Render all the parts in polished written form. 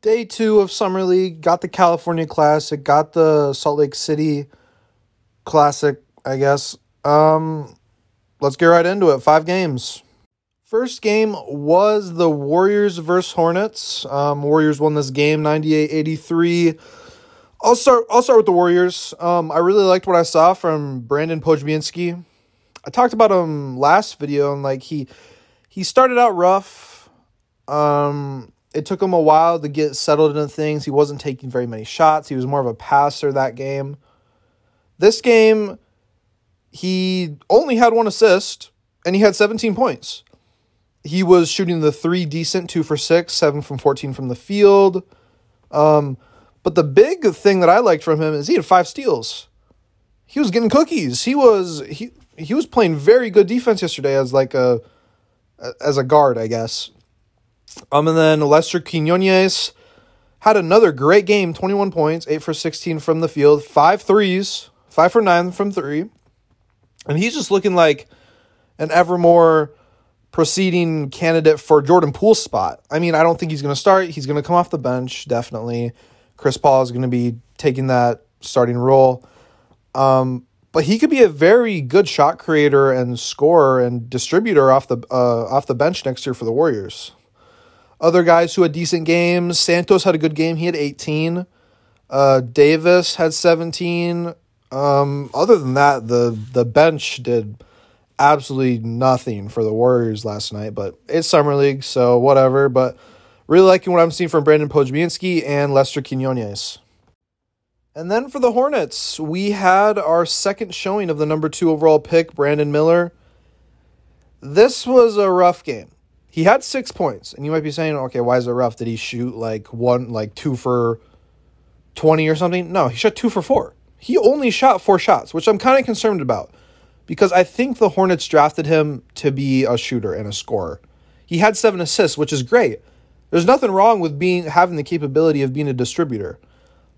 Day 2 of Summer League, got the California Classic, got the Salt Lake City Classic, I guess. Let's get right into it. 5 games. First game was the Warriors versus Hornets. Warriors won this game 98-83. I'll start with the Warriors. I really liked what I saw from Brandon Podziemski. I talked about him last video, and he started out rough. It took him a while to get settled into things. He wasn't taking very many shots. He was more of a passer that game. This game, he only had 1 assist, and he had 17 points. He was shooting the 3 decent, 2 for 6, 7 from 14 from the field. But the big thing that I liked from him is he had 5 steals. He was getting cookies. He was playing very good defense yesterday as a guard, I guess. And then Lester Quinones had another great game, 21 points, 8 for 16 from the field, 5 threes, 5 for 9 from 3. And he's just looking like an ever more proceeding candidate for Jordan Poole's spot. I mean, I don't think he's going to start. He's going to come off the bench, definitely. Chris Paul is going to be taking that starting role. But he could be a very good shot creator and scorer and distributor off the bench next year for the Warriors. Other guys who had decent games, Santos had a good game. He had 18. Davis had 17. Other than that, the bench did absolutely nothing for the Warriors last night. But it's Summer League, so whatever. But really liking what I'm seeing from Brandon Podziemski and Lester Quinones. And then for the Hornets, we had our second showing of the number 2 overall pick, Brandon Miller. This was a rough game. He had 6 points, and you might be saying, okay, why is it rough? Did he shoot 2 for 20 or something? No, he shot 2 for 4. He only shot 4 shots, which I'm kind of concerned about because I think the Hornets drafted him to be a shooter and a scorer. He had 7 assists, which is great. There's nothing wrong with having the capability of being a distributor,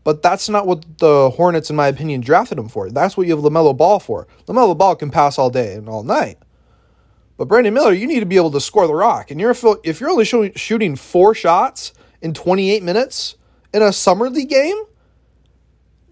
but that's not what the Hornets, in my opinion, drafted him for. That's what you have LaMelo Ball for. LaMelo Ball can pass all day and all night. But Brandon Miller, you need to be able to score the rock. And if you're only shooting 4 shots in 28 minutes in a Summer League game,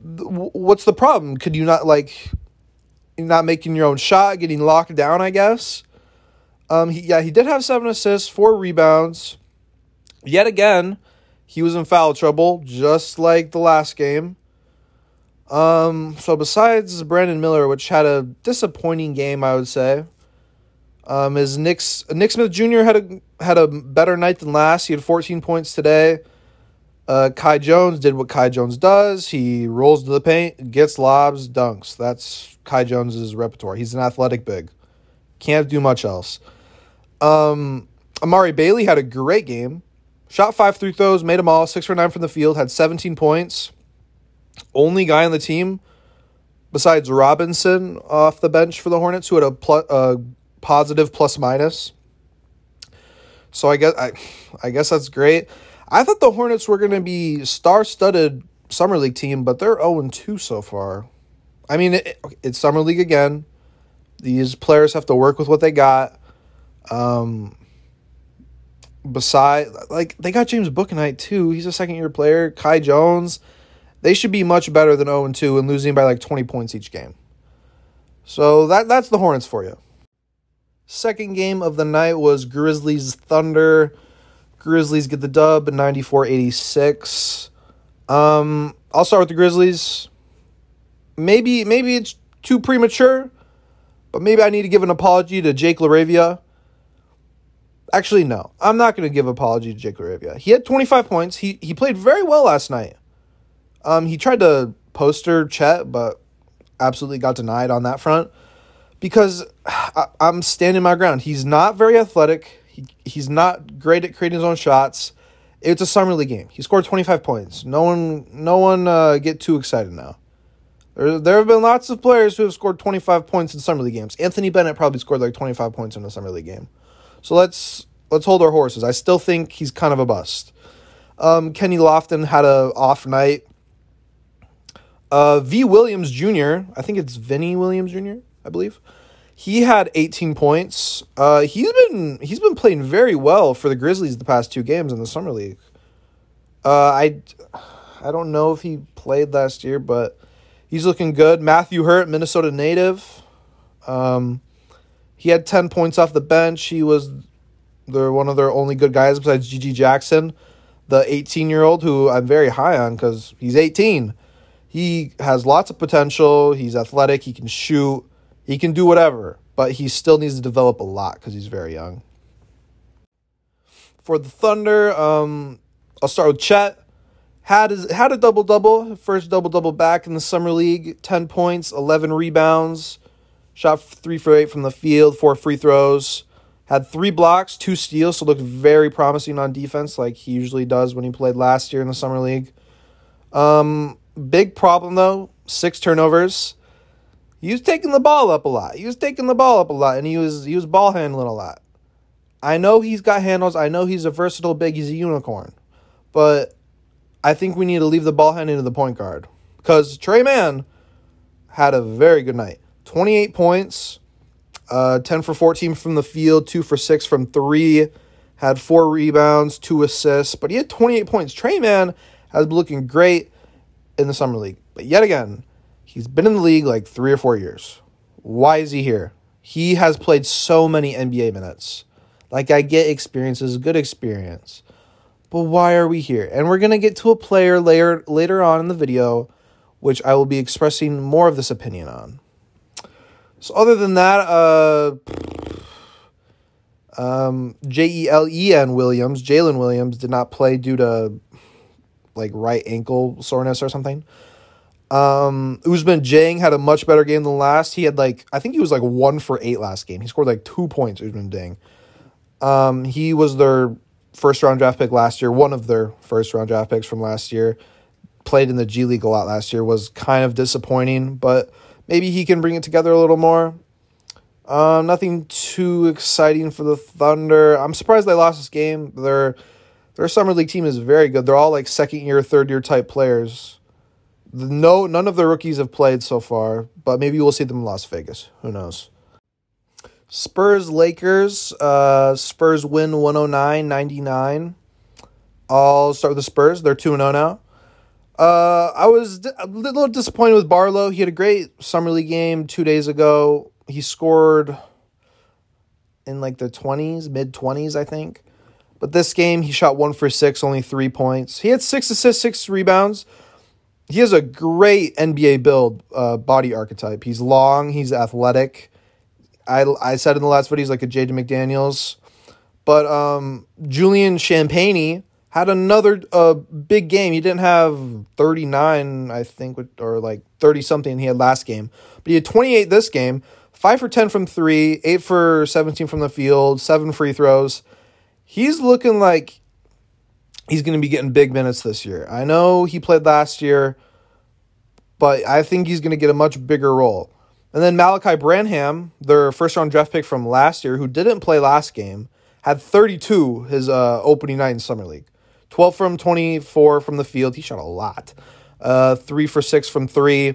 what's the problem? Could you not, not making your own shot, getting locked down, I guess? He did have 7 assists, 4 rebounds. Yet again, he was in foul trouble, just like the last game. So besides Brandon Miller, which had a disappointing game, I would say, is Nick Smith Jr. had a better night than last. He had 14 points today. Kai Jones did what Kai Jones does. He rolls to the paint, gets lobs, dunks. That's Kai Jones's repertoire. He's an athletic big. Can't do much else. Amari Bailey had a great game. Shot 5 free throws, made them all, 6 for 9 from the field, had 17 points. Only guy on the team besides Robinson off the bench for the Hornets who had a positive plus-minus. So I guess that's great. I thought the Hornets were going to be star-studded Summer League team, but they're 0-2 so far. I mean, it's Summer League again. These players have to work with what they got. They got James Bouknight too. He's a second-year player. Kai Jones. They should be much better than 0-2 and losing by 20 points each game. So that's the Hornets for you. Second game of the night was Grizzlies Thunder. Grizzlies get the dub at 94-86. I'll start with the Grizzlies. Maybe it's too premature, but maybe I need to give an apology to Jake LaRavia. Actually, no. I'm not going to give an apology to Jake LaRavia. He had 25 points. He played very well last night. He tried to poster Chet, but absolutely got denied on that front because I'm standing my ground. He's not very athletic. He's not great at creating his own shots. It's a Summer League game. He scored 25 points. No one get too excited now. There have been lots of players who have scored 25 points in Summer League games. Anthony Bennett probably scored 25 points in a Summer League game. So let's hold our horses. I still think he's kind of a bust. Kenny Lofton had an off night. V. Williams Jr., I think it's Vinny Williams Jr., I believe. He had 18 points. He's been playing very well for the Grizzlies the past 2 games in the Summer League. I don't know if he played last year, but he's looking good. Matthew Hurt, Minnesota native. He had 10 points off the bench. He was one of their only good guys besides G.G. Jackson, the 18-year-old who I'm very high on because he's 18. He has lots of potential. He's athletic. He can shoot. He can do whatever, but he still needs to develop a lot because he's very young. For the Thunder, I'll start with Chet. Had a double-double, first double-double back in the Summer League. 10 points, 11 rebounds. Shot 3 for 8 from the field, 4 free throws. Had 3 blocks, 2 steals, so looked very promising on defense like he usually does when he played last year in the Summer League. Big problem, though, 6 turnovers. He was taking the ball up a lot. And he was ball handling a lot. I know he's got handles. I know he's a versatile big. He's a unicorn. But I think we need to leave the ball handling to the point guard. Because Trey Mann had a very good night. 28 points, 10 for 14 from the field, 2 for 6 from 3. Had 4 rebounds, 2 assists. But he had 28 points. Trey Mann has been looking great in the Summer League. But yet again, he's been in the league like 3 or 4 years. Why is he here? He has played so many NBA minutes. Like, I get experience is good experience. But why are we here? And we're going to get to a player later on in the video, which I will be expressing more of this opinion on. So other than that, Jalen Williams did not play due to like right ankle soreness or something. Usman Jang had a much better game than last. He had I think he was 1 for 8 last game. He scored 2 points, Usman Jang. He was their first-round draft pick last year, one of their first-round draft picks from last year. Played in the G League a lot last year, was kind of disappointing, but maybe he can bring it together a little more. Nothing too exciting for the Thunder. I'm surprised they lost this game. Their Summer League team is very good. They're all second-year, third-year type players. None of the rookies have played so far, but maybe we'll see them in Las Vegas. Who knows? Spurs Lakers. Spurs win 109-99. I'll start with the Spurs. They're 2-0 now. I was a little disappointed with Barlow. He had a great Summer League game 2 days ago. He scored in the 20s, mid-20s, I think. But this game, he shot 1 for 6, only 3 points. He had 6 assists, 6 rebounds. He has a great NBA build, body archetype. He's long. He's athletic. I said in the last video, he's like a Jaden McDaniels. But Julian Champagnie had another big game. He didn't have 39, I think, or 30-something he had last game. But he had 28 this game, 5 for 10 from 3, 8 for 17 from the field, 7 free throws. He's looking like he's going to be getting big minutes this year. I know he played last year, but I think he's going to get a much bigger role. And then Malachi Branham, their first-round draft pick from last year, who didn't play last game, had 32 his opening night in Summer League. 12 from 24 from the field. He shot a lot. 3 for 6 from 3.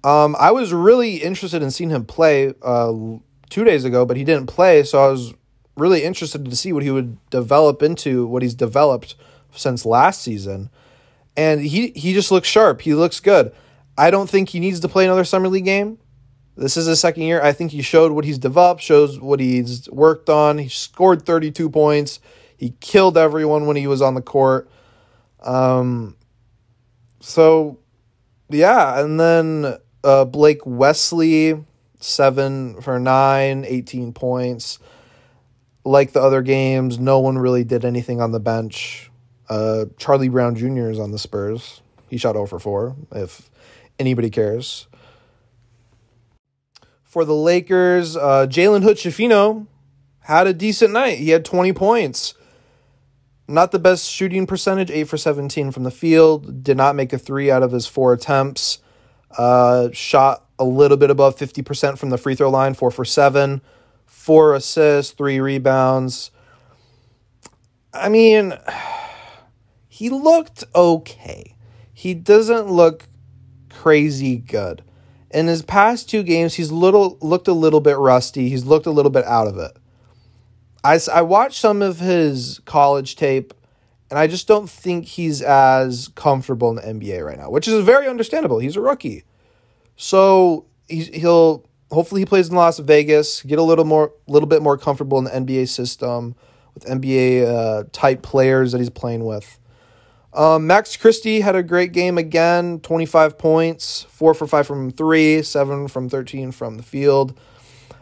I was really interested in seeing him play 2 days ago, but he didn't play, so I was really interested to see what he would develop into, what he's developed since last season. And he just looks sharp. He looks good. I don't think he needs to play another Summer League game. This is his second year. I think he showed what he's developed, shows what he's worked on. He scored 32 points. He killed everyone when he was on the court. So, yeah. And then Blake Wesley, 7 for 9, 18 points. Like the other games, no one really did anything on the bench. Charlie Brown Jr. is on the Spurs. He shot 0 for 4, if anybody cares. For the Lakers, Jalen Hood-Schifino had a decent night. He had 20 points. Not the best shooting percentage, 8 for 17 from the field. Did not make a 3 out of his 4 attempts. Shot a little bit above 50% from the free throw line, 4 for 7. 4 assists, 3 rebounds. I mean, he looked okay. He doesn't look crazy good. In his past 2 games, he's looked a little bit rusty. He's looked a little bit out of it. I watched some of his college tape, And I just don't think he's as comfortable in the NBA right now, which is very understandable. He's a rookie. So he'll hopefully he plays in Las Vegas, get a little bit more comfortable in the NBA system with NBA type players that he's playing with. Max Christie had a great game again, 25 points, 4 for 5 from 3, 7 from 13 from the field.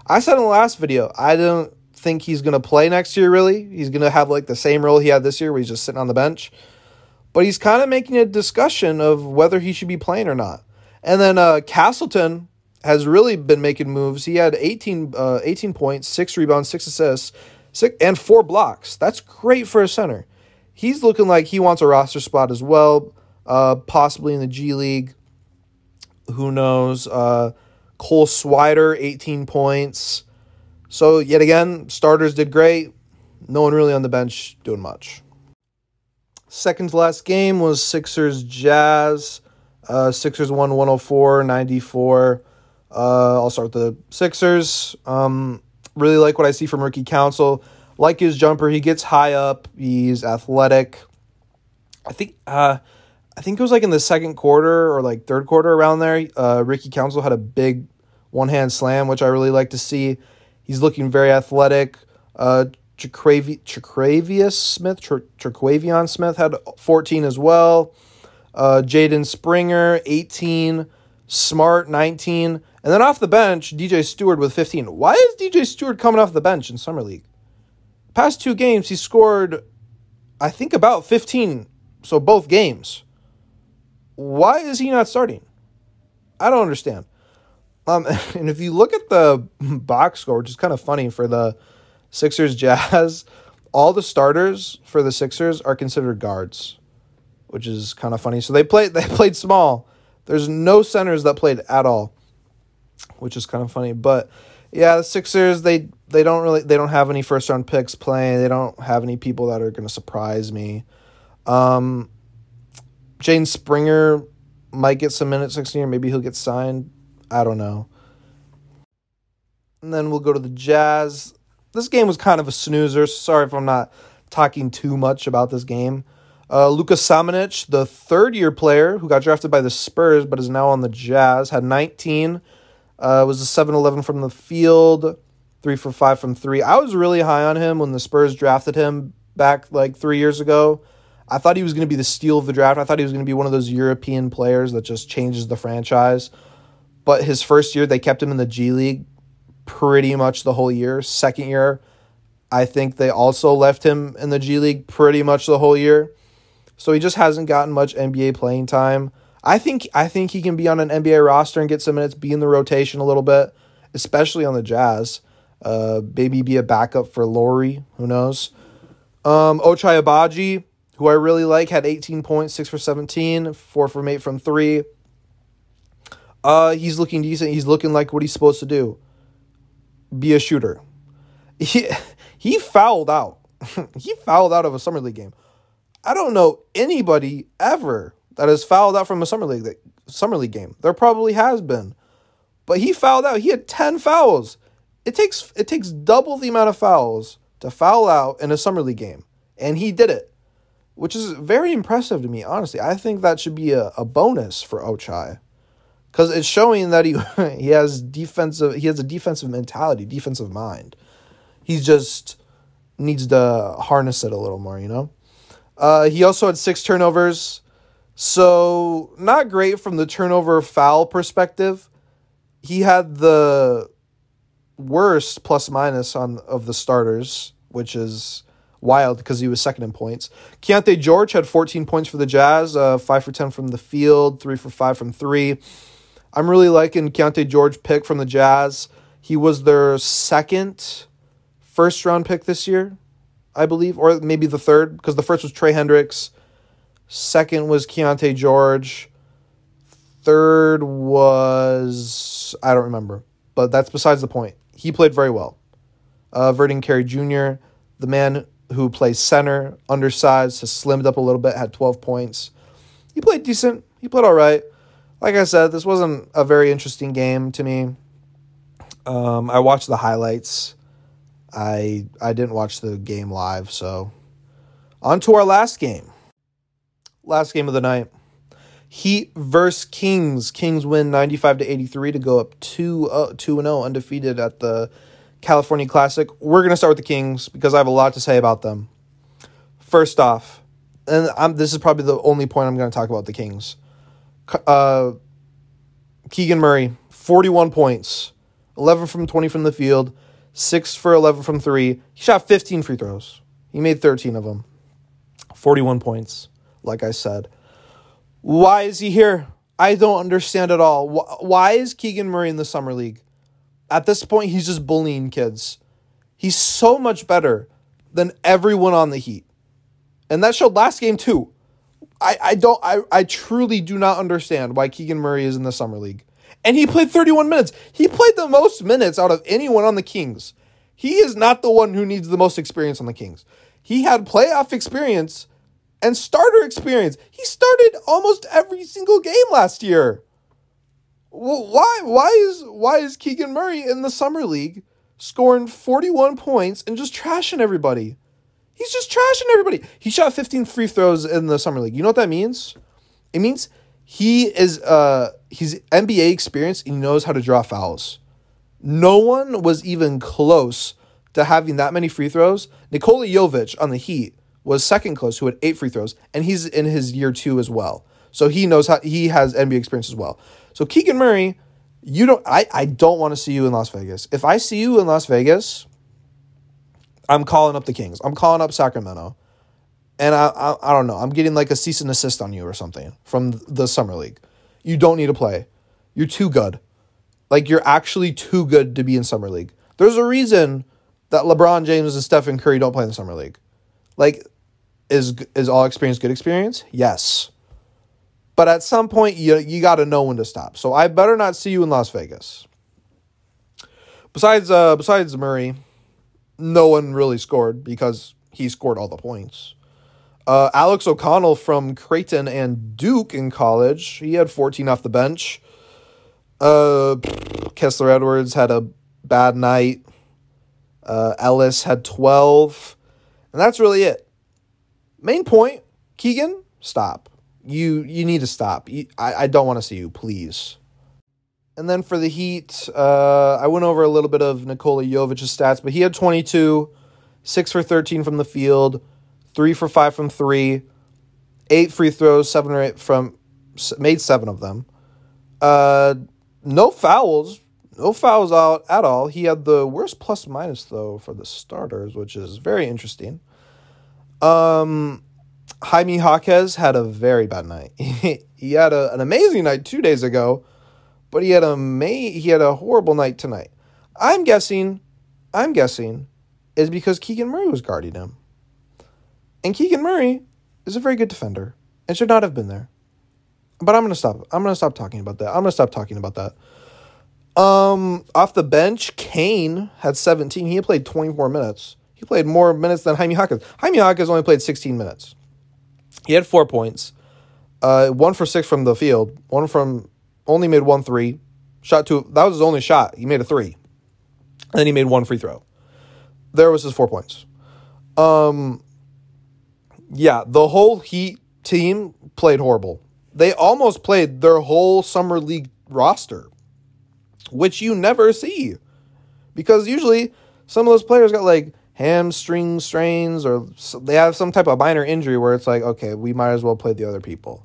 I said in the last video, I don't think he's going to play next year, really. He's going to have like the same role he had this year where he's just sitting on the bench. But he's kind of making a discussion of whether he should be playing or not. And then Castleton has really been making moves. He had 18 points, 6 rebounds, 6 assists, and 4 blocks. That's great for a center. He's looking like he wants a roster spot as well, possibly in the G League. Who knows? Cole Swider, 18 points. So, yet again, starters did great. No one really on the bench doing much. Second to last game was Sixers-Jazz. Sixers won 104-94. I'll start with the Sixers. Really like what I see from Rookie Council. Like his jumper. He gets high up. He's athletic. I think it was like in the second quarter or like third quarter around there. Ricky Council had a big one-hand slam, which I really like to see. He's looking very athletic. Traquavion Smith had 14 as well. Jaden Springer, 18. Smart, 19. And then off the bench, DJ Stewart with 15. Why is DJ Stewart coming off the bench in Summer League? Past 2 games, he scored, I think, about 15. So both games. Why is he not starting? I don't understand. And if you look at the box score, which is kind of funny for the Sixers-Jazz, all the starters for the Sixers are considered guards, which is kind of funny. So they played small. There's no centers that played at all, which is kind of funny. But yeah, the Sixers, they don't have any first round picks playing. They don't have any people that are going to surprise me. Jane Springer might get some minutes next year. Maybe he'll get signed. I don't know. And then we'll go to the Jazz. This game was kind of a snoozer. Sorry if I'm not talking too much about this game. Luka Samanic, the third-year player who got drafted by the Spurs but is now on the Jazz, had 19. Was a 7-11 from the field, 3 for 5 from 3. I was really high on him when the Spurs drafted him back like 3 years ago. I thought he was going to be the steal of the draft. I thought he was going to be one of those European players that just changes the franchise. But his first year, they kept him in the G League pretty much the whole year. Second year, I think they also left him in the G League pretty much the whole year. So he just hasn't gotten much NBA playing time. I think he can be on an NBA roster and get some minutes, be in the rotation a little bit, especially on the Jazz. Maybe be a backup for Laurie. Who knows? Ochai Agbaji, who I really like, had 18 points, 6 for 17, 4 from 8 from 3. He's looking decent. He's looking like what he's supposed to do. Be a shooter. He fouled out. He fouled out of a Summer League game. I don't know anybody ever that has fouled out from a Summer League game. There probably has been. But he fouled out. He had 10 fouls. It takes double the amount of fouls to foul out in a Summer League game. And he did it, which is very impressive to me, honestly. I think that should be a bonus for Ochai. Because it's showing that he has a defensive mentality, defensive mind. He just needs to harness it a little more, you know? He also had 6 turnovers. So not great from the turnover foul perspective. He had the worst plus minus of the starters, which is wild because he was second in points. Keontae George had 14 points for the Jazz, 5 for 10 from the field, 3 for 5 from 3. I'm really liking Keontae George pick from the Jazz. He was their second first-round pick this year, I believe, or maybe the third, because the first was Trey Hendricks. Second was Keontae George. Third was, I don't remember, but that's besides the point. He played very well. Vernon Carey Jr., the man who plays center, undersized, has slimmed up a little bit, had 12 points. He played decent. He played all right. Like I said, this wasn't a very interesting game to me. I watched the highlights. I didn't watch the game live, so On to our last game. Last game of the night. Heat versus Kings. Kings win 95-83 to go up 2-0 undefeated at the California Classic. We're going to start with the Kings because I have a lot to say about them. First off, and this is probably the only point I'm going to talk about the Kings. Keegan Murray, 41 points, 11 from 20 from the field, 6 for 11 from 3. He shot 15 free throws. He made 13 of them. 41 points, like I said. Why is he here? I don't understand at all. Why is Keegan Murray in the Summer League? At this point, he's just bullying kids. He's so much better than everyone on the Heat. And that showed last game too. I truly do not understand why Keegan Murray is in the Summer League. And he played 31 minutes. He played the most minutes out of anyone on the Kings. He is not the one who needs the most experience on the Kings. He had playoff experience and starter experience. He started almost every single game last year. Well, why is Keegan Murray in the Summer League scoring 41 points and just trashing everybody? He's just trashing everybody. He shot 15 free throws in the Summer League. You know what that means? It means he's NBA experienced and he knows how to draw fouls. No one was even close to having that many free throws. Nikola Jovic on the Heat was second close, who had 8 free throws, and he's in his year 2 as well. So he knows how he has NBA experience as well. So Keegan Murray, I don't want to see you in Las Vegas. If I see you in Las Vegas, I'm calling up the Kings. I'm calling up Sacramento. And I don't know. I'm getting like a cease and desist on you or something from the Summer League. You don't need to play. You're too good. Like, you're actually too good to be in Summer League. There's a reason that LeBron James and Stephen Curry don't play in the Summer League. Like, is all experience good experience? Yes. But at some point, you got to know when to stop. So I better not see you in Las Vegas. Besides Murray, no one really scored because he scored all the points. Alex O'Connell from Creighton and Duke in college, he had 14 off the bench. Kessler Edwards had a bad night. Ellis had 12. And that's really it. Main point, Keegan, stop. You need to stop. I don't want to see you, please. And then for the Heat, I went over a little bit of Nikola Jovic's stats, but he had 22, 6 for 13 from the field, 3 for 5 from 3, 8 free throws, 7 or 8 made 7 of them. No fouls out at all. He had the worst plus minus though for the starters, which is very interesting. Jaime Jaquez had a very bad night. He had an amazing night 2 days ago, but he had a horrible night tonight. I'm guessing is because Keegan Murray was guarding him. And Keegan Murray is a very good defender and should not have been there. But I'm going to stop. I'm going to stop talking about that. Off the bench, Kane had 17. He played 24 minutes. He played more minutes than Jaime Jaquez. Jaime Jaquez only played 16 minutes. He had 4 points. 1 for 6 from the field. Only made 1 3. Shot 2. That was his only shot. He made a 3. And then he made 1 free throw. There was his 4 points. Yeah, the whole Heat team played horrible. They almost played their whole Summer League roster, which you never see. Because usually some of those players got like hamstring strains or they have some type of minor injury where it's like, okay, we might as well play the other people.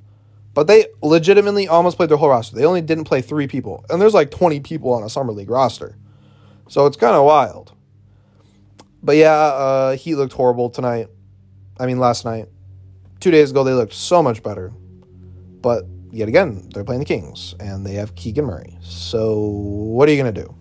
But they legitimately almost played their whole roster. They only didn't play 3 people. And there's like 20 people on a Summer League roster. So it's kind of wild. But yeah, Heat looked horrible last night. 2 days ago, they looked so much better. But yet again, they're playing the Kings, and they have Keegan Murray. So what are you going to do?